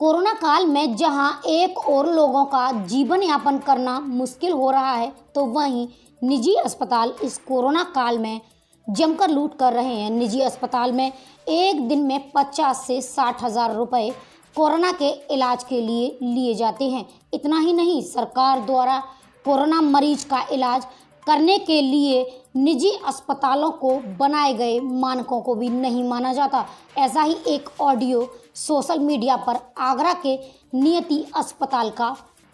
Corona काल में जहां एक और लोगों का जीवन यापन करना मुश्किल हो रहा है, तो वहीं निजी अस्पताल इस कोरोना काल में जमकर लूट कर रहे हैं। निजी अस्पताल में एक दिन में 50 से 60 हजार रुपए कोरोना के इलाज के लिए लिए जाते हैं। इतना ही नहीं, सरकार द्वारा कोरोना मरीज का इलाज करने के लिए निजी अस्पतालों को बनाए गए मानकों को भी नहीं माना जाता। ऐसा ही एक ऑडियो सोशल मीडिया पर आगरा के नियति अस्पताल का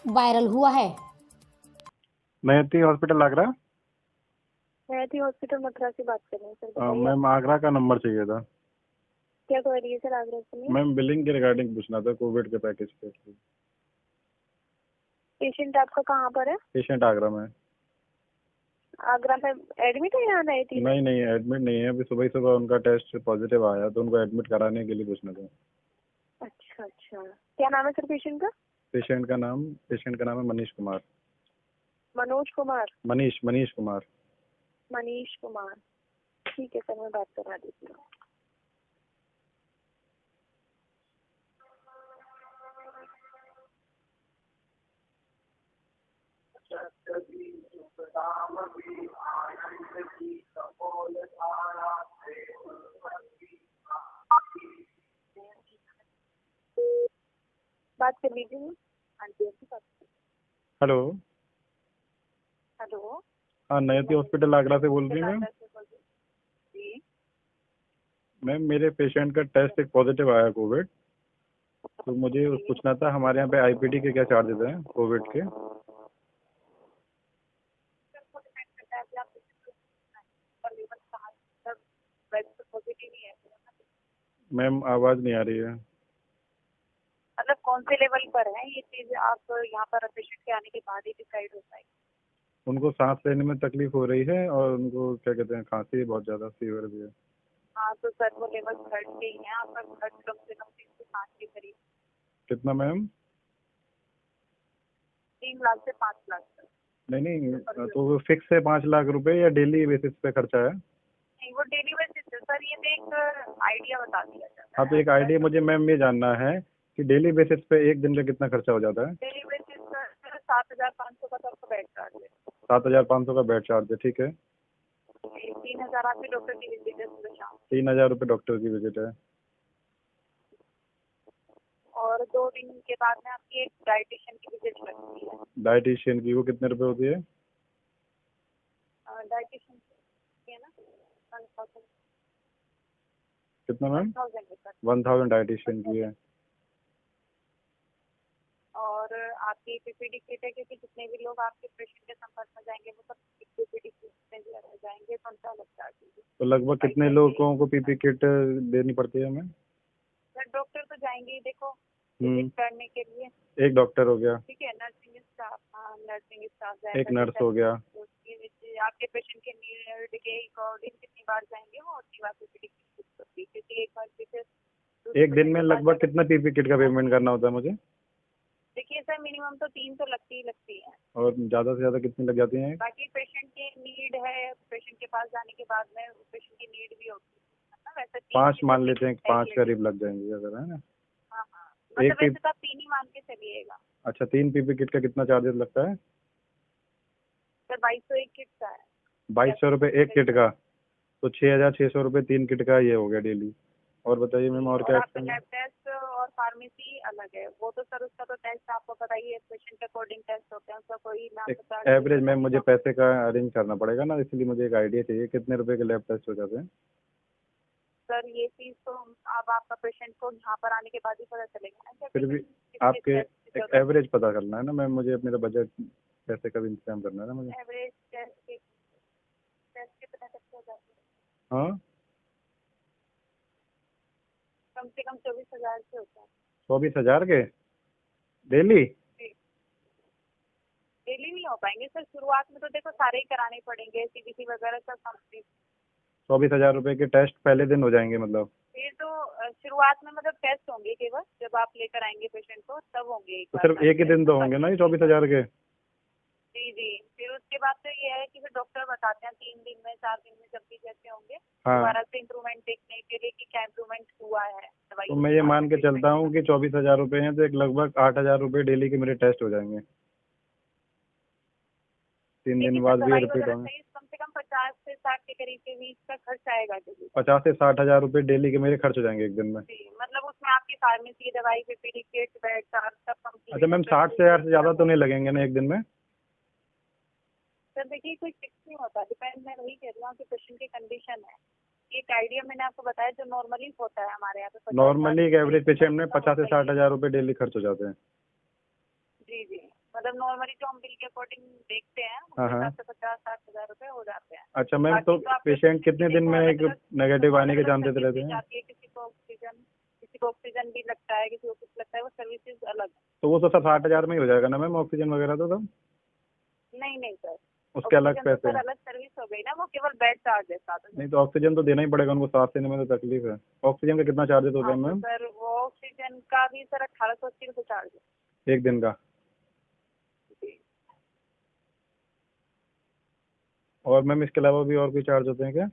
वायरल हुआ है। नियति हॉस्पिटल आगरा। नियति हॉस्पिटल मथुरा से बात कर रहे हैं सर, बताइए। मैम आगरा का नंबर चाहिए था। क्या क्वेरी है सर आगरा से में? मैम बिलिंग के रिगार्डिंग पूछना था कोविड के पैकेज पे। पेशेंट आपका कहाँ पर है? पेशेंट आगरा में। आगरा में एडमिट है यहाँ नियति? नहीं एडमिट नहीं है, अभी सुबह ही सुबह उनका टेस्ट पॉजिटिव आया तो उनको एडमिट कराने के लिए पूछना था। अच्छा, क्या नाम है सर पेशेंट का? पेशेंट का नाम है मनीष कुमार। मनोज कुमार? मनीष कुमार। मनीष कुमार, ठीक है सर, मैं बात करा देती हूँ। बात कर लीजिए। हाँ जी, ऐसी बात। हेलो। हेलो, हाँ, नियति हॉस्पिटल आगरा से बोल रही हैं मैम? जी मैम मेरे पेशेंट का टेस्ट एक पॉजिटिव आया कोविड, तो मुझे पूछना था हमारे यहाँ पे आईपीडी के क्या चार्जेस हैं कोविड के? मैम आवाज़ नहीं आ रही है। मतलब कौन से लेवल पर है ये चीज, आप यहाँ पर पेशेंट के आने के बाद ही डिसाइड होता है? उनको सांस लेने में तकलीफ हो रही है और उनको क्या कहते हैं, खांसी बहुत ज़्यादा, फीवर भी है। हाँ तो सर वो लेवल 3 के ही है, आपका ब्लड कम से कम 3 से 5 के करीब। कितना मैम? 3 लाख से 5 लाख तक। नहीं, तो वो फिक्स है 5 लाख रुपए या डेली बेसिस पे खर्चा है? नहीं, वो डेली बेसिस है सर, ये तो एक आइडिया बता दिया जाता है। हाँ, तो एक आइडिया मुझे मैम ये जानना है कि डेली बेसिस पे एक दिन का कितना खर्चा हो जाता है? डेली बेसिस सर 7,500 का तो आपका बेड चार्ज है। 7,500 का बेड चार्ज है, ठीक है। 3,000 आपके डॉक्टर की विजिट है सुबह शाम, 3,000 रुपये डॉक्टर की विजिट है। और 2 दिन के बाद में आपकी एक डाइटिशियन की विजिट लगती है। डाइटिशियन की वो कितने रुपए होती है? डाइटिशियन है ना 1,000। कितना मैम? 1,000 1,000 डाइटिशियन की है। और आपकी पीपीडी किट है, क्योंकि जितने भी लोग आपके पेशेंट के संपर्क में जाएंगे वो सब पीपीडी किट में जाएंगे, तो उनका अलग चार्ज है। तो लगभग कितने लोगों को पीपी किट देनी पड़ती है मैम? सर डॉक्टर तो जाएंगे ही, देखो विजिट करने के लिए। एक डॉक्टर हो गया, ठीक है, नर्सिंग स्टाफ, हाँ नर्सिंग स्टाफ, एक नर्स हो गया। आपके पेशेंट के नीड के अकॉर्डिंग कितनी बार जाएंगे वो उतनी बार पीपीडी किट होती है, क्योंकि एक बार फिर एक दिन में लगभग कितना पीपी किट का पेमेंट करना होता है मुझे? देखिए सर मिनिमम तो 3 तो लगती ही है, और ज़्यादा से ज़्यादा कितनी लग जाती हैं? बाकी पेशेंट की नीड है, पेशेंट के पास जाने के बाद में पेशेंट की नीड भी होती है ना, वैसे 5 मान लेते हैं, 5 करीब लग जाएंगे अगर, है ना? हाँ, मतलब एक वैसे तो आप 3 ही मान के चलिएगा। अच्छा, 3 पीपी किट का कितना चार्जेस लगता है? सर 2,200 एक किट का है। 2,200 रुपये एक किट का, तो 6,600 रुपये 3 किट का ये हो गया डेली। और बताइए मैम, और क्या आपका लैब टेस्ट और फार्मेसी अलग है, वो तो सर उसका तो टेस्ट आपको पता ही है, पेशेंट के अकॉर्डिंग टेस्ट होते हैं, उसका कोई नाम बता। एवरेज मैम मुझे पैसे का अरेंज करना पड़ेगा ना, इसलिए मुझे एक आइडिया चाहिए कितने रुपए के लैब टेस्ट हो जाते हैं? सर ये चीज तो अब आपका पेशेंट को यहाँ पर आने के बाद ही पता चलेगा ना। फिर भी आपके एक एवरेज पता करना है ना मैम, मुझे मेरा बजट पैसे का भी इंतजाम करना है ना मुझे। एवरेज टेस्ट कितने तक हो जाते हैं? हाँ, कम से कम 24,000 से होता है। 24,000 के डेली? डेली नहीं हो पाएंगे सर, शुरुआत में तो देखो सारे ही कराने पड़ेंगे, सीबीसी वगैरह सब कंप्लीट। 24,000 रुपये के टेस्ट पहले दिन हो जाएंगे मतलब? फिर तो शुरुआत में मतलब टेस्ट होंगे केवल, जब आप लेकर आएंगे पेशेंट को तब होंगे। तो सिर्फ एक ही दिन तो होंगे ना ये 24,000 के? जी जी। फिर उसके बाद तो ये है कि फिर डॉक्टर बताते हैं 3 दिन में 4 दिन में जब भी जैसे होंगे हाँ। दोबारा से इम्प्रूवमेंट देखने के लिए कि क्या इम्प्रूवमेंट हुआ है दवाई तो मैं ये मान के चलता हूँ कि 24,000 रुपये हैं तो एक लगभग 8,000 रुपये डेली के मेरे टेस्ट हो जाएंगे। 3 दिन बाद भी दवाई रिपीट वगैरह होंगे। सही कम से कम 50 से 60 के करीब के बीच का खर्च आएगा डेली। 50 से 60,000 रुपये डेली के मेरे खर्च हो जाएंगे एक दिन में। जी मतलब उसमें आपकी फार्मेसी दवाई पीपीडी किट बेड चार्ज सब कंप्लीट। अच्छा मैम, 60,000 से ज़्यादा तो नहीं लगेंगे ना एक दिन में? सर देखिए कोई फिक्स नहीं होता, डिपेंड, मैं वही कह रही हूँ कि पेशेंट की कंडीशन है। एक आइडिया मैंने आपको बताया जो नॉर्मली होता है हमारे यहाँ पे। नॉर्मली एक एवरेज पेशेंट में 50 से 60,000 रुपये डेली खर्च हो जाते हैं। जी जी मतलब नॉर्मली जो हम बिल के अकॉर्डिंग देखते हैं हाँ, उसके हाँ। हिसाब से 50-60 हज़ार रुपए हो जाते हैं। अच्छा मैम, बाकी तो तो आपके पेशेंट कितने दिन में एक नेगेटिव आने के अलग-अलग चांसेस सर्विस रहते दी हैं? जाती है, किसी को ऑक्सीजन भी लगता है, किसी को कुछ लगता है, वो सर्विसेज अलग है। तो वो तो सब 60,000 में ही हो जाएगा ना मैम, ऑक्सीजन वगैरह तो सब? नहीं नहीं सर, उसके अलग ऑक्सीजन तो पैसे सर हैं? अलग सर्विस हो गई ना, वो केवल बेड चार्ज है साथ में। नहीं तो ऑक्सीजन तो देना ही पड़ेगा उनको, सांस लेने में तो तकलीफ है। ऑक्सीजन का कितना चार्जेस होता हाँ है तो मैम सर वो ऑक्सीजन का भी सर 1880 रुपये चार्ज है। एक दिन का? जी और मैम इसके अलावा भी और कोई चार्ज होते हैं क्या?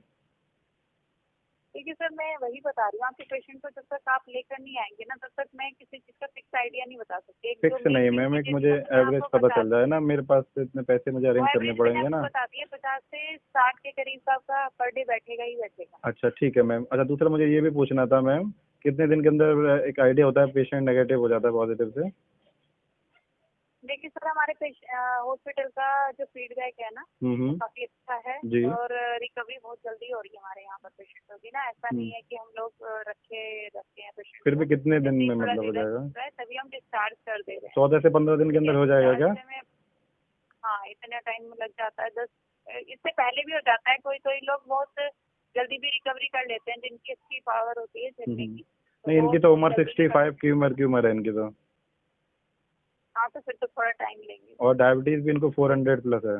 देखिए सर मैं वही बता रही हूँ, आपके पेशेंट को जब तक आप लेकर नहीं आएंगे ना तब तक मैं किसी चीज़ का फिक्स आइडिया नहीं बता सकती। एक जो फिक्स नहीं मेन मैम, एक चीज़ मुझे मैं एवरेज आपको पता बता चल जाए ना, मेरे पास तो इतने पैसे मुझे वो अरेंज करने एवरेज मैंने पड़ेंगे आपको ना। बता दिया, 50 से 60 के करीब का आपका पर डे बैठेगा ही बैठेगा। अच्छा ठीक है मैम। अच्छा दूसरा मुझे ये भी पूछना था मैम, कितने दिन के अंदर एक आइडिया होता है पेशेंट नेगेटिव हो जाता है पॉजिटिव से? देखिए सर हमारे हॉस्पिटल का जो फीडबैक है ना वो हम्म। काफी अच्छा है जी। और रिकवरी बहुत जल्दी हो रही है हमारे यहाँ पर पेशेंटों की ना। ऐसा नहीं है कि हम लोग रखे हैं पेशेंट फिर भी को, कितने दिन जैसे ही में थोड़ा मतलब हो रिलैक्स जाएगा? होता है तभी हम डिस्चार्ज कर दे रहे हैं। 14 से 15 दिन के अंदर हो जाएगा क्या? ऐसे में हाँ इतना टाइम लग जाता है, 10 इससे पहले भी हो जाता है। कोई कोई लोग बहुत जल्दी भी रिकवरी कर लेते हैं जिनकी अच्छी पावर होती है झेलने की। नहीं वो इनकी तो उम्र जल्दी भी कर 65 की उम्र है इनकी तो। हाँ तो फिर तो थोड़ा टाइम लेंगे। और डायबिटीज भी इनको 400 प्लस है।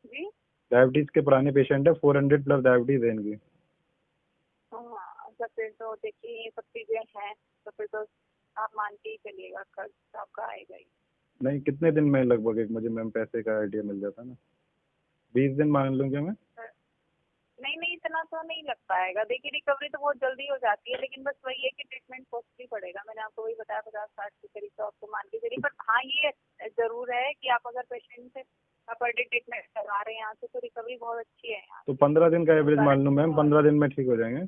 जी डायबिटीज के पुराने पेशेंट है, 400 प्लस डायबिटीज है इनकी। हाँ तो फिर तो देखिए ये सब चीजें हैं तो फिर तो आप मान के ही चलिएगा खर्च तो आपका आएगा ही। नहीं कितने दिन में लगभग एक मुझे मैम पैसे का आइडिया मिल जाता ना? 20 दिन मान लूँ क्या मैं? नहीं नहीं इतना तो नहीं लग पाएगा। देखिए रिकवरी तो बहुत जल्दी हो जाती है लेकिन बस वही है कि ट्रीटमेंट कॉस्टली पड़ेगा। मैंने आपको वही बताया 50-60 के करीब तो आपको मान के चलिए। पर हाँ ये जरूर है कि आप अगर पेशेंट का पर डे ट्रीटमेंट करवा रहे हैं यहाँ से तो रिकवरी बहुत अच्छी है यहाँ। तो 15 दिन का एवरेज मान लूँ मैम, 15 दिन में ठीक हो जाएंगे?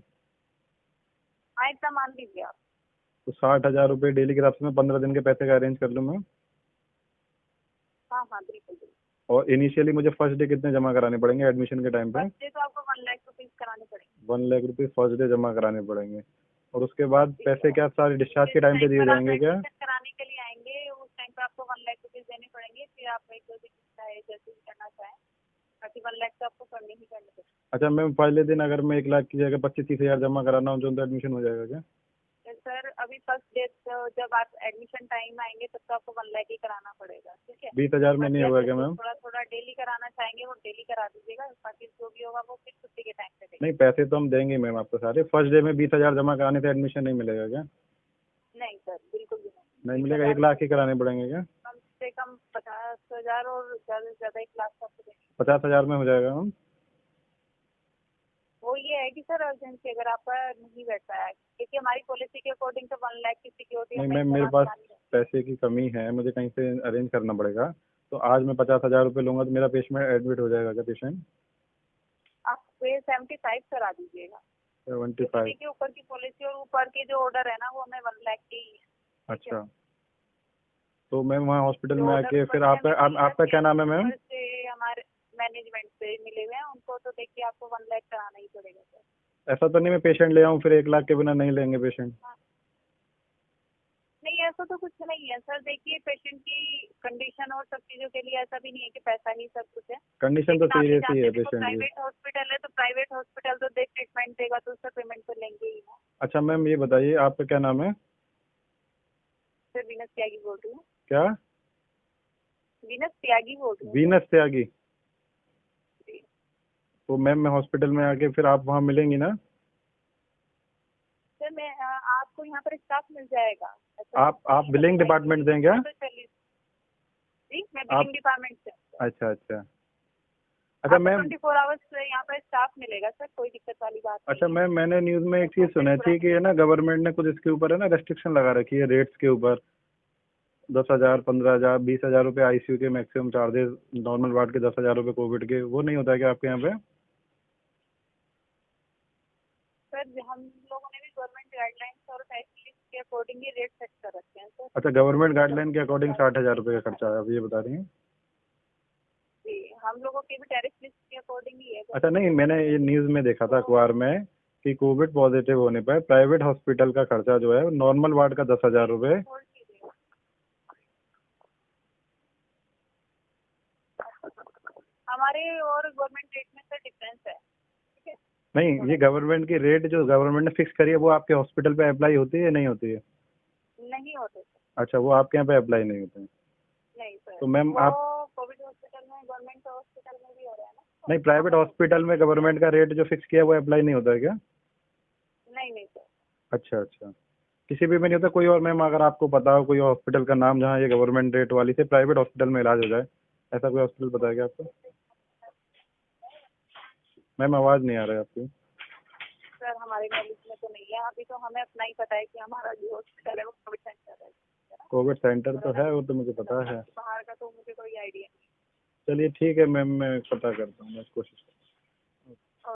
हाँ इतना मान लीजिए आप। तो 60,000 रुपये डेली के हिसाब से मैं 15 दिन के पैसे का अरेंज कर लूँ मैम। हाँ हाँ बिल्कुल बिल्कुल। और इनिशियली मुझे फर्स्ट डे कितने जमा कराने पड़ेंगे एडमिशन के टाइम पे? फर्स्ट डे तो आपको 1 लाख रुपीज कराने पड़ेंगे। 1 लाख रुपये फर्स्ट डे जमा कराने पड़ेंगे। और उसके बाद पैसे क्या सारे डिस्चार्ज के जिस टाइम पे दिए पर आप जाएंगे क्या? एडमिशन कराने के लिए आएंगे उस टाइम पे आपको 1 लाख रुपीज देने पड़ेंगे। फिर आप एक दो दिन चाहे जैसे भी करना चाहें बाकी 1 लाख तो आपको करने ही करने पड़ेंगे। अच्छा मैम, पहले दिन अगर मैं 1 लाख की जगह 25-30 हज़ार जमा कराना हूँ तो एडमिशन हो जाएगा क्या? सर अभी फर्स्ट डे जब आप एडमिशन टाइम आएंगे तब तो आपको 1 लाख ही कराना पड़ेगा। ठीक है 20,000 में नहीं होगा क्या मैम? थोड़ा थोड़ा डेली कराना चाहेंगे वो डेली करा दीजिएगा। बाकी जो भी होगा वो फिर छुट्टी के टाइम पे देंगे। नहीं पैसे तो हम देंगे मैम आपको सारे। फर्स्ट डे में 20,000 जमा कराने से एडमिशन नहीं मिलेगा क्या? नहीं सर बिल्कुल भी नहीं। नहीं मिलेगा, 1 लाख ही कराने पड़ेंगे क्या? कम से कम 50,000 और ज़्यादा से ज़्यादा 1 लाख आपको देंगे। 50,000 में हो जाएगा मैम? वो ये है कि सर अर्जेंसी अगर आपका नहीं बैठता है क्योंकि हमारी पॉलिसी के अकॉर्डिंग तो 1 लाख की सिक्योरिटी नहीं मैम, मेरे पास पैसे की कमी है, मुझे कहीं से अरेंज करना पड़ेगा। तो आज मैं 50,000 रुपये लूँगा तो मेरा पेशेंट एडमिट हो जाएगा क्या पेशेंट? आप 75 करा दीजिएगा। 75। देखिए ऊपर की पॉलिसी और ऊपर के जो ऑर्डर है ना वो हमें 1 लाख की ही है। अच्छा तो मैम वहाँ हॉस्पिटल जो में ऑर्डर आके ऊपर फिर है, आपका क्या नाम है मैम? ऊपर से हमारे मैनेजमेंट से मिले हुए हैं उनको तो देखिए आपको 1 लाख कराना ही पड़ेगा सर। ऐसा तो नहीं मैं पेशेंट ले आऊँ फिर 1 लाख के बिना नहीं लेंगे पेशेंट? नहीं ऐसा तो कुछ नहीं है सर। देखिए पेशेंट की कंडीशन और सब चीजों के लिए ऐसा भी नहीं है कि पैसा ही सब कुछ है। कंडीशन तो लेकिन आप सीरियस ही है जानते हैं पेशेंट की। प्राइवेट हॉस्पिटल है तो प्राइवेट हॉस्पिटल तो देख ट्रीटमेंट देगा तो उसका पेमेंट तो लेंगे ही ना। अच्छा मैम ये बताइए आपका क्या नाम है? सर वीनस त्यागी बोल रही हूँ। क्या? वीनस त्यागी बोल रही हूँ। वीनस त्यागी। जी। तो मैम मैं हॉस्पिटल में आके फिर आप वहाँ मिलेंगी ना? सर मैं आपको यहाँ पर स्टाफ मिल जाएगा। आप बिलिंग डिपार्टमेंट दें क्या? तो चलिए जी जी, मैं आप- बिलिंग डिपार्टमेंट से। अच्छा अच्छा अच्छा मैम, 24 आवर्स यहाँ पर स्टाफ मिलेगा सर, कोई दिक्कत वाली बात नहीं अच्छा है। मैम, मैंने न्यूज़ में एक चीज़ सुनी थी कि है ना, गवर्नमेंट ने कुछ इसके ऊपर है ना रेस्ट्रिक्शन लगा रखी है रेट्स के ऊपर। 10,000, 15,000, 20,000 रुपये आईसीयू के मैक्सिमम चार्जेस, नॉर्मल वार्ड के 10,000 रुपये कोविड के, वो नहीं होता है क्या आपके यहाँ पे? सर हम लोगों ने भी गवर्नमेंट गाइडलाइंस और टेस्ट लिस्ट के अकॉर्डिंग ही रेट सेट कर रखे हैं सर। अच्छा, गवर्नमेंट गाइडलाइन के अकॉर्डिंग 60,000 रुपये का खर्चा है, आप ये बता रही हैं? जी, हम लोगों की भी टैरिफ लिस्ट के अकॉर्डिंग ही है। अच्छा नहीं, मैंने ये न्यूज़ में देखा था अखबार में कि कोविड पॉजिटिव होने पर प्राइवेट हॉस्पिटल का खर्चा जो है नॉर्मल वार्ड का 10,000 रुपये। होल्ड कीजिएगा। हमारे और गवर्नमेंट रेट में सर डिफरेंस है, ठीक है। नहीं, ये गवर्नमेंट की रेट जो गवर्नमेंट ने फिक्स करी है वो आपके हॉस्पिटल पे अप्लाई होती है या नहीं होती है? नहीं होते सर। अच्छा, वो आपके यहाँ पे अप्लाई नहीं होते हैं। नहीं सर, तो मैम वो आप, कोविड हॉस्पिटल में, गवर्नमेंट हॉस्पिटल में भी हो रहा है ना। नहीं, प्राइवेट हॉस्पिटल में गवर्नमेंट का रेट जो फिक्स किया है वो अप्लाई नहीं होता है क्या? नहीं नहीं सर। अच्छा अच्छा, किसी भी में नहीं होता कोई और? मैम अगर आपको पता हो कोई हॉस्पिटल का नाम जहाँ ये गवर्नमेंट रेट वाली से प्राइवेट हॉस्पिटल में इलाज हो जाए, ऐसा कोई हॉस्पिटल पता है क्या आपको? मैम आवाज़ नहीं आ रहा है आपकी। सर हमारे नॉलेज में तो नहीं है, अभी तो हमें अपना ही पता है कि हमारा जो हॉस्पिटल है वो कोविड सेंटर है। कोविड सेंटर तो है, वो तो मुझे पता है। बाहर का तो मुझे कोई आइडिया नहीं। चलिए ठीक है मैम, मैं पता करता हूँ, मैं कोशिश